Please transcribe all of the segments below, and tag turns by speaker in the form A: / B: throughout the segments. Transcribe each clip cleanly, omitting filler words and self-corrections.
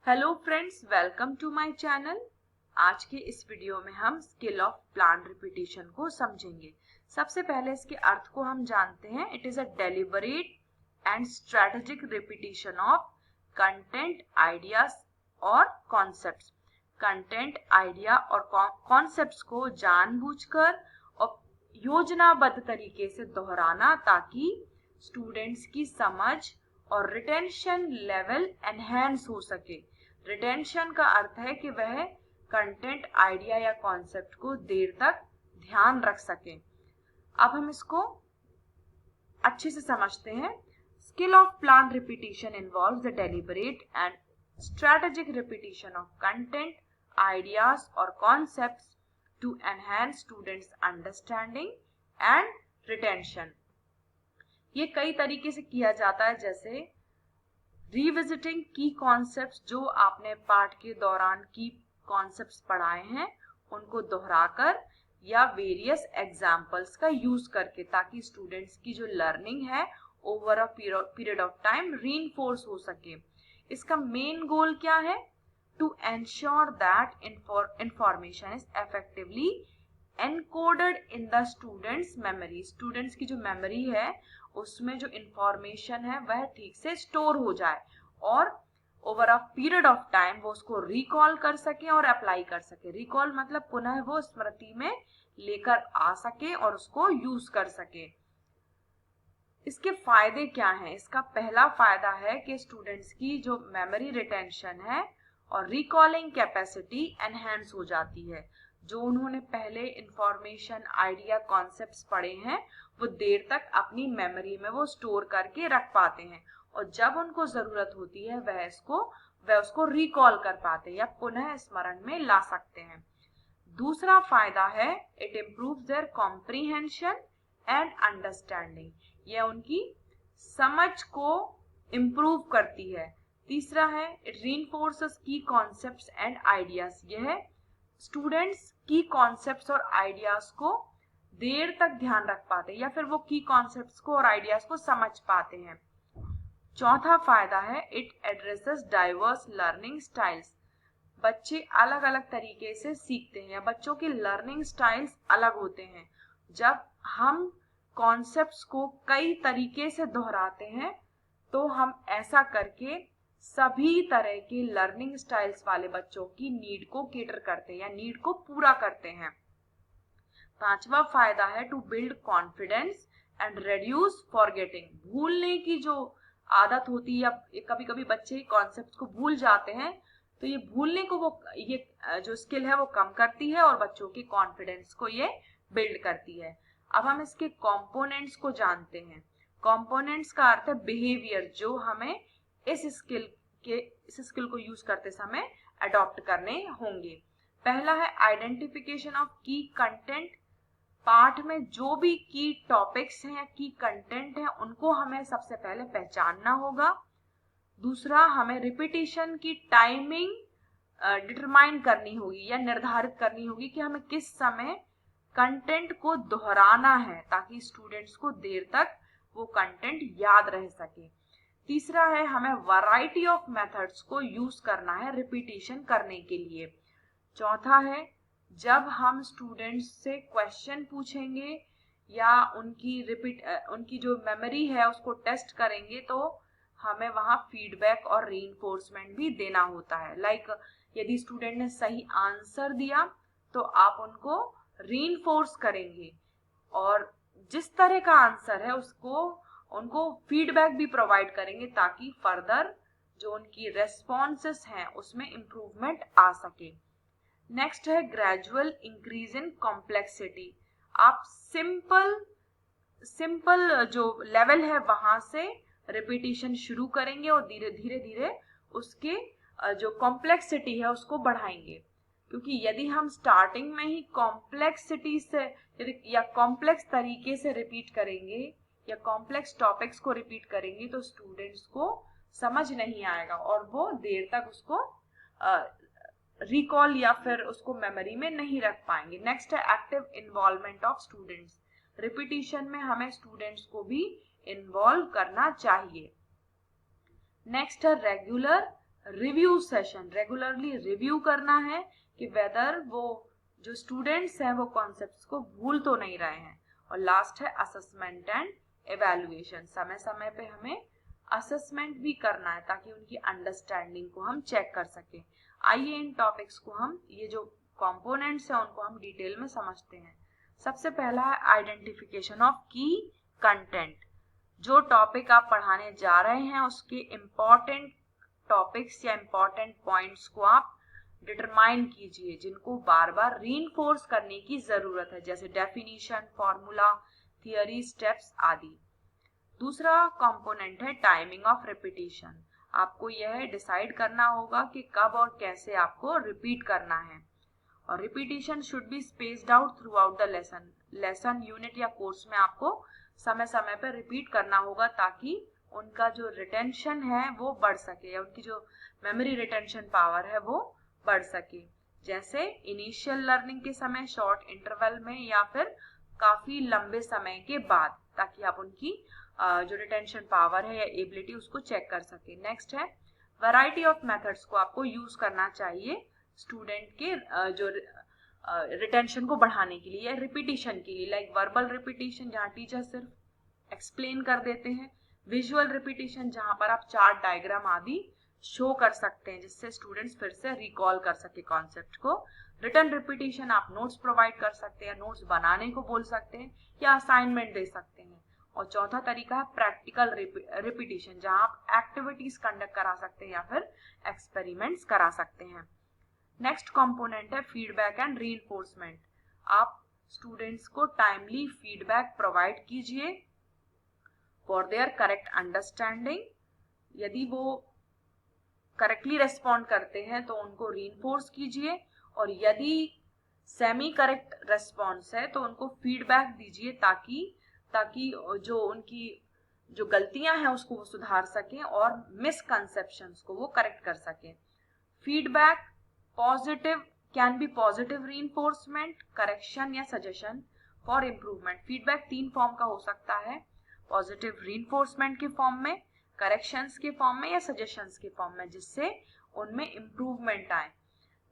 A: Hello friends, welcome to my channel. आज के इस वीडियो में हम स्किल ऑफ प्लान रिपीटिशन को समझेंगे। सबसे पहले इसके अर्थ को हम जानते हैं। It is a deliberate and strategic repetition of content, ideas और कॉन्सेप्ट्स। कंटेंट, आइडिया और कॉन्सेप्ट्स को जानबूझकर और योजनाबद्ध तरीके से दोहराना ताकि स्टूडेंट्स की समझ और रिटेंशन लेवल एनहेंस हो सके। रिटेंशन का अर्थ है कि वह कंटेंट, आइडिया या कॉन्सेप्ट को देर तक ध्यान रख सके। अब हम इसको अच्छे से समझते हैं। Skill of plan repetition involves the deliberate and strategic repetition of content, ideas और concepts to enhance students understanding and retention. ये कई तरीके से किया जाता है, जैसे रिविजिटिंग की कॉन्सेप्ट्स, जो आपने पाठ के दौरान की कॉन्सेप्ट्स पढ़ाए हैं उनको दोहराकर या वेरियस एग्जाम्पल्स का यूज करके, ताकि स्टूडेंट्स की जो लर्निंग है over a period of time reinforce हो सके। इसका मेन गोल क्या है? To ensure that information is effectively encoded in the students memory. Students की जो मेमोरी है उसमें जो इंफॉर्मेशन है वह ठीक से स्टोर हो जाए और over a period of time वो उसको रिकॉल कर सके और अप्लाई कर सके। रिकॉल मतलब पुनः वो स्मृति में लेकर आ सके और उसको यूज कर सके। इसके फायदे क्या हैं? इसका पहला फायदा है कि स्टूडेंट्स की जो मेमोरी रिटेंशन है और रिकॉलिंग कैपेसिटी एनहेंस हो जाती है। जो उन्होंने पहले इंफॉर्मेशन, आइडिया, कॉन्सेप्ट्स पढ़े हैं वो देर तक अपनी मेमोरी में वो स्टोर करके रख पाते हैं और जब उनको जरूरत होती है वह उसको रिकॉल कर पाते हैं या पुनः स्मरण में ला सकते हैं। दूसरा फायदा है it improves their comprehension and understanding. यह उनकी समझ को इम्प्रूव करती है। तीसरा है इट रीइंफोर्सेस की कॉन्सेप्ट्स एंड आइडियाज। यह स्टूडेंट्स की कॉन्सेप्ट्स और आइडियाज को देर तक ध्यान रख पाते हैं या फिर वो की कॉन्सेप्ट्स को और आइडियाज को समझ पाते हैं। चौथा फायदा है it addresses diverse learning styles. बच्चे अलग अलग तरीके से सीखते हैं या बच्चों के लर्निंग स्टाइल्स अलग होते हैं। जब हम कॉन्सेप्ट्स को कई तरीके से दोहराते हैं तो हम ऐसा करके सभी तरह के लर्निंग स्टाइल्स वाले बच्चों की नीड को केटर करते हैं या नीड को पूरा करते हैं। पांचवा फायदा है to build confidence and reduce forgetting. भूलने की जो आदत होती है या कभी कभी बच्चे कॉन्सेप्ट्स को भूल जाते हैं, तो ये भूलने को ये जो स्किल है वो कम करती है और बच्चों के कॉन्फिडेंस को ये बिल्ड करती है। अब हम इसके कंपोनेंट्स को जानते हैं। कंपोनेंट्स का अर्थ है बिहेवियर जो हमें इस स्किल को यूज करते समय अडॉप्ट करने होंगे। पहला है आइडेंटिफिकेशन ऑफ की कंटेंट। पाठ में जो भी की टॉपिक्स हैं या की कंटेंट है उनको हमें सबसे पहले पहचानना होगा। दूसरा, हमें रिपीटिशन की टाइमिंग डिटरमाइन करनी होगी या निर्धारित करनी होगी कि हमें किस समय कंटेंट को दोहराना है ताकि स्टूडेंट्स को देर तक वो कंटेंट याद रह सके। तीसरा है हमें वैरायटी ऑफ मेथड्स को यूज करना है रिपीटिशन करने के लिए। चौथा है जब हम स्टूडेंट्स से क्वेश्चन पूछेंगे या उनकी जो मेमोरी है उसको टेस्ट करेंगे तो हमें वहां फीडबैक और रीइंफोर्समेंट भी देना होता है। लाइक यदि स्टूडेंट ने सही आंसर दिया तो आप उनको रीइंफोर्स करेंगे और जिस तरह का आंसर है उनको फीडबैक भी प्रोवाइड करेंगे ताकि फर्दर जो उनकी रेस्पॉन्सेस हैं उसमें इंप्रूवमेंट आ सके। नेक्स्ट है ग्रेजुअल इंक्रीज इन कॉम्प्लेक्सिटी। आप सिंपल जो लेवल है वहां से रिपीटिशन शुरू करेंगे और धीरे धीरे उसके जो कॉम्प्लेक्सिटी है उसको बढ़ाएंगे, क्योंकि यदि हम स्टार्टिंग में ही कॉम्प्लेक्सिटी से या कॉम्प्लेक्स तरीके से रिपीट करेंगे या कॉम्प्लेक्स टॉपिक्स को रिपीट करेंगे तो स्टूडेंट्स को समझ नहीं आएगा और वो देर तक उसको रिकॉल या फिर उसको मेमोरी में नहीं रख पाएंगे। नेक्स्ट है active involvement of students. Repetition में हमें स्टूडेंट्स को भी इन्वॉल्व करना चाहिए। नेक्स्ट है regular review session, regularly review करना है कि वेदर वो जो स्टूडेंट्स हैं वो कॉन्सेप्ट्स को भूल तो नहीं रहे हैं। और लास्ट है असेसमेंट एंड एवेल्युएशन, समय समय पे हमें असेसमेंट भी करना है ताकि उनकी अंडरस्टैंडिंग को हम चेक कर सकें। आइए इन टॉपिक्स को हम, ये जो कंपोनेंट्स हैं उनको हम डिटेल में समझते हैं। सबसे पहला है आइडेंटिफिकेशन ऑफ की कंटेंट। जो टॉपिक आप पढ़ाने जा रहे हैं उसके इम्पॉर्टेंट टॉपिक्स या इम्पॉर्टेंट पॉइंट्स को आप डिटरमाइन कीजिए जिनको बार बार रीइंफोर्स करने की जरूरत है, जैसे डेफिनीशन, फॉर्मूला, थियरी, स्टेप्स आदि। दूसरा कंपोनेंट है टाइमिंग ऑफ रिपीटिशन। आपको यह डिसाइड करना होगा कि कब और कैसे आपको रिपीट करना है। और repetition should be spaced out through out the lesson, unit या कोर्स में आपको समय समय पर रिपीट करना होगा ताकि उनका जो रिटेंशन है वो बढ़ सके या उनकी जो मेमोरी रिटेंशन पावर है वो बढ़ सके। जैसे इनिशियल लर्निंग के समय, शॉर्ट इंटरवल में, या फिर काफी लंबे समय के बाद, ताकि आप उनकी जो रिटेंशन पावर है या एबिलिटी उसको चेक कर सके। नेक्स्ट है वैरायटी ऑफ मेथड्स को आपको यूज करना चाहिए स्टूडेंट के जो रिटेंशन को बढ़ाने के लिए या रिपीटिशन के लिए, लाइक वर्बल रिपीटिशन जहाँ टीचर सिर्फ एक्सप्लेन कर देते हैं, विजुअल रिपीटिशन जहाँ पर आप चार्ट, डायग्राम आदि शो कर सकते हैं जिससे स्टूडेंट्स फिर से रिकॉल कर सके कॉन्सेप्ट को। रिटन रिपीटिशन आप नोट्स प्रोवाइड कर सकते हैं, नोट्स बनाने को बोल सकते हैं या असाइनमेंट दे सकते हैं। और चौथा तरीका है प्रैक्टिकल रिपीटिशन जहाँ आप एक्टिविटीज कंडक्ट करा सकते हैं या फिर एक्सपेरिमेंट्स करा सकते हैं। नेक्स्ट कंपोनेंट है फीडबैक एंड रीइंफोर्समेंट। आप स्टूडेंट्स को टाइमली फीडबैक प्रोवाइड कीजिए फॉर देयर करेक्ट अंडरस्टैंडिंग। यदि वो करेक्टली रेस्पॉन्ड करते हैं तो उनको रीइंफोर्स कीजिए, और यदि सेमी करेक्ट रेस्पॉन्स है तो उनको फीडबैक दीजिए ताकि जो उनकी जो गलतियां हैं उसको वो सुधार सकें और मिसकंसेप्शंस को वो करेक्ट कर सकें। Feedback positive can be positive reinforcement, correction या suggestion for improvement. Feedback 3 form का हो सकता है, पॉजिटिव रीइंफोर्समेंट के फॉर्म में, करेक्शंस के फॉर्म में या सजेशंस के फॉर्म में, जिससे उनमें इम्प्रूवमेंट आए।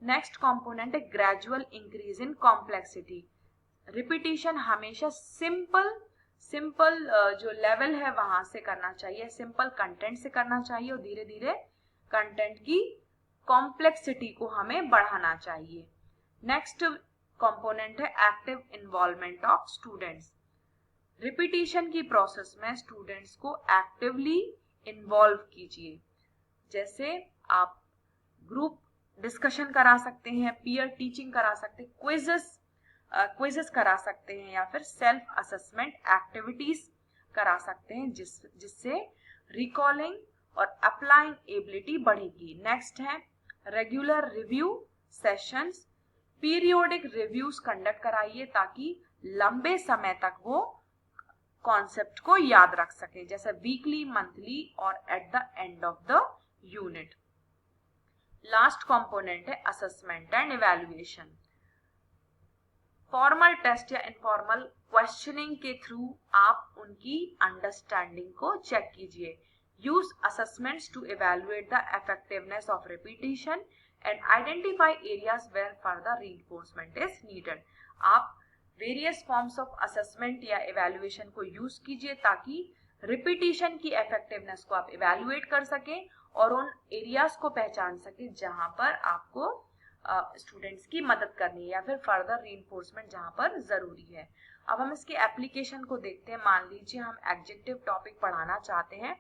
A: नेक्स्ट कंपोनेंट है gradual increase in complexity. Repetition हमेशा सिंपल जो लेवल है वहां से करना चाहिए, सिंपल कंटेंट से करना चाहिए, और धीरे धीरे कंटेंट की कॉम्प्लेक्सिटी को हमें बढ़ाना चाहिए। नेक्स्ट कंपोनेंट है active involvement of students. Repetition की प्रोसेस में स्टूडेंट्स को एक्टिवली इन्वॉल्व कीजिए, जैसे आप ग्रुप डिस्कशन करा सकते हैं, पीयर टीचिंग करा सकते हैं, क्विजेस करा सकते हैं, या फिर सेल्फ असेसमेंट एक्टिविटीज करा सकते हैं जिससे रिकॉलिंग और अप्लाइंग एबिलिटी बढ़ेगी। नेक्स्ट है regular review sessions. Periodic reviews conduct कराइए ताकि लंबे समय तक वो कॉन्सेप्ट को याद रख सके, जैसे वीकली, मंथली और at the end of the unit. Last component है assessment and evaluation. Formal test या इनफॉर्मल क्वेश्चनिंग के थ्रू आप उनकी अंडरस्टैंडिंग को चेक कीजिए। Use assessments to evaluate the effectiveness of repetition and identify areas where further reinforcement is needed. आप various forms of assessment या evaluation को use कीजिए ताकि रिपीटिशन की इफेक्टिवनेस को आप इवैल्यूएट कर सकें और उन एरियाज को पहचान सकें जहां पर आपको स्टूडेंट्स की मदद करनी है या फिर फर्दर रीइंफोर्समेंट जहां पर जरूरी है। अब हम इसके एप्लीकेशन को देखते हैं। मान लीजिए हम एडजेक्टिव टॉपिक पढ़ाना चाहते हैं,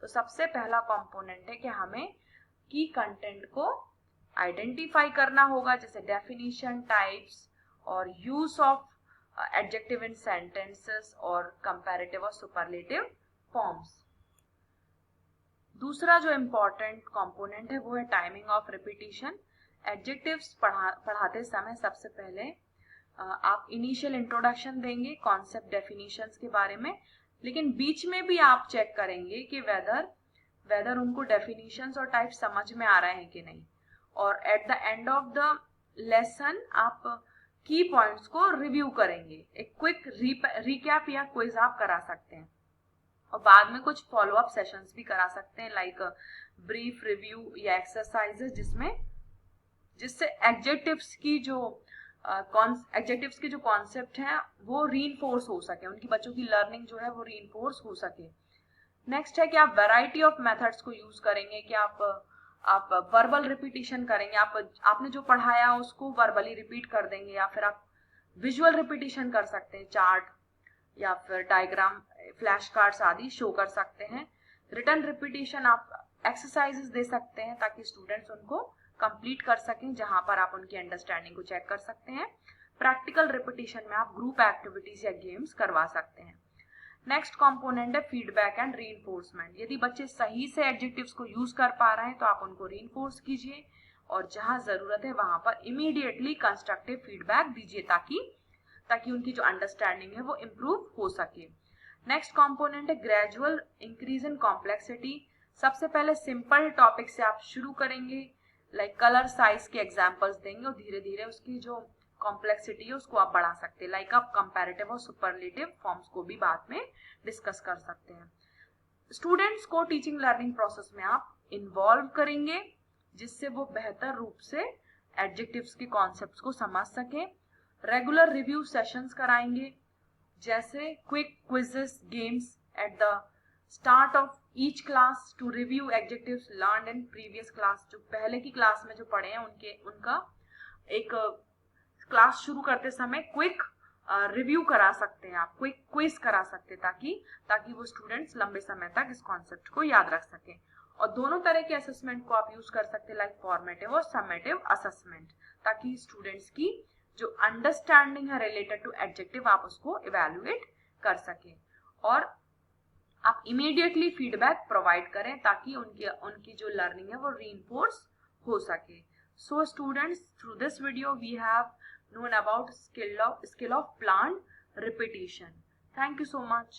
A: तो सबसे पहला कंपोनेंट है कि हमें की कंटेंट को आइडेंटिफाई करना होगा, जैसे डेफिनेशन, टाइप्स और use of adjective in sentences और कंपैरेटिव और सुपरलेटिव फॉर्म्स। दूसरा जो इम्पोर्टेंट कंपोनेंट है वो है टाइमिंग ऑफ रिपीटिशन। एडजेक्टिव्स पढ़ाते समय सबसे पहले आप इनिशियल इंट्रोडक्शन देंगे कॉन्सेप्ट डेफिनेशंस के बारे में, लेकिन बीच में भी आप चेक करेंगे कि वेदर उनको डेफिनेशंस और टाइप समझ में आ रहे हैं कि नहीं। और at the end of the lesson आप की पॉइंट्स को रिव्यू करेंगे, एक क्विक रिकैप या क्विज आप करा सकते हैं, और बाद में कुछ फॉलो अप सेशंस भी करा सकते हैं, लाइक ब्रीफ रिव्यू या एक्सरसाइजेस जिससे एडजेक्टिव्स के जो कॉन्सेप्ट हैं वो रीइंफोर्स हो सके, उनकी बच्चों की लर्निंग जो है वो रीइंफोर्स हो सके। नेक्स्ट है कि आप वैरायटी ऑफ मेथड्स को यूज करेंगे, कि आप वर्बल रिपीटिशन करेंगे, आपने जो पढ़ाया उसको वर्बली रिपीट कर देंगे, या फिर आप विजुअल रिपीटिशन कर सकते हैं, चार्ट या फिर डायग्राम, फ्लैश कार्ड्स आदि शो कर सकते हैं। रिटन रिपीटिशन आप एक्सरसाइजेस दे सकते हैं ताकि स्टूडेंट्स उनको कंप्लीट कर सकें, जहां पर आप उनकी अंडरस्टैंडिंग को चेक कर सकते हैं। प्रैक्टिकल रिपीटिशन में आप ग्रुप एक्टिविटीज या गेम्स करवा सकते हैं। नेक्स्ट कंपोनेंट है फीडबैक एंड रीइंफोर्समेंट। यदि बच्चे सही से एडजेक्टिव्स को यूज कर पा रहे हैं तो आप उनको रीइंफोर्स कीजिए, और जहां जरूरत है वहां पर इमीडिएटली कंस्ट्रक्टिव फीडबैक दीजिए ताकि उनकी जो अंडरस्टैंडिंग है वो इम्प्रूव हो सके। नेक्स्ट कंपोनेंट है ग्रेजुअल इंक्रीज इन कॉम्प्लेक्सिटी। सबसे पहले सिंपल टॉपिक से आप शुरू करेंगे, लाइक कलर साइज के एग्जांपल्स देंगे, और धीरे धीरे उसकी जो कॉम्प्लेक्सिटी है उसको आप बढ़ा सकते हैं। लाइक आप कंपैरेटिव और सुपरलेटिव फॉर्म्स को भी बाद में डिस्कस कर सकते हैं। स्टूडेंट्स को टीचिंग लर्निंग प्रोसेस में आप इन्वॉल्व करेंगे, जिससे वो बेहतर रूप से एडजेक्टिव्स के कॉन्सेप्ट्स को समझ सकें। रेगुलर रिव्यू सेशंस कराएंगे, जैसे quick quizzes games at the start of each class to review adjectives learned in previous class. जो पहले की क्लास में जो पढ़े हैं उनका एक क्लास शुरू करते समय क्विक रिव्यू करा सकते हैं, आप क्विक क्विज करा सकते हैं, ताकि वो स्टूडेंट्स लंबे समय तक इस कॉन्सेप्ट को याद रख सकें। और दोनों तरह के असेसमेंट को आप यूज कर सकते हैं, लाइक फॉर्मेटिव और समेटिव असेसमेंट, ताकि स्टूडेंट्स की जो अंडरस्टैंडिंग है रिलेटेड टू एडजेक्टिव आप उसको इवेल्युएट कर सकें। और आप इमीडिएटली फीडबैक प्रोवाइड करें ताकि उनकी जो लर्निंग है वो रीइंफोर्स हो सके। So students, through this video we have known about skill of plant repetition. Thank you so much.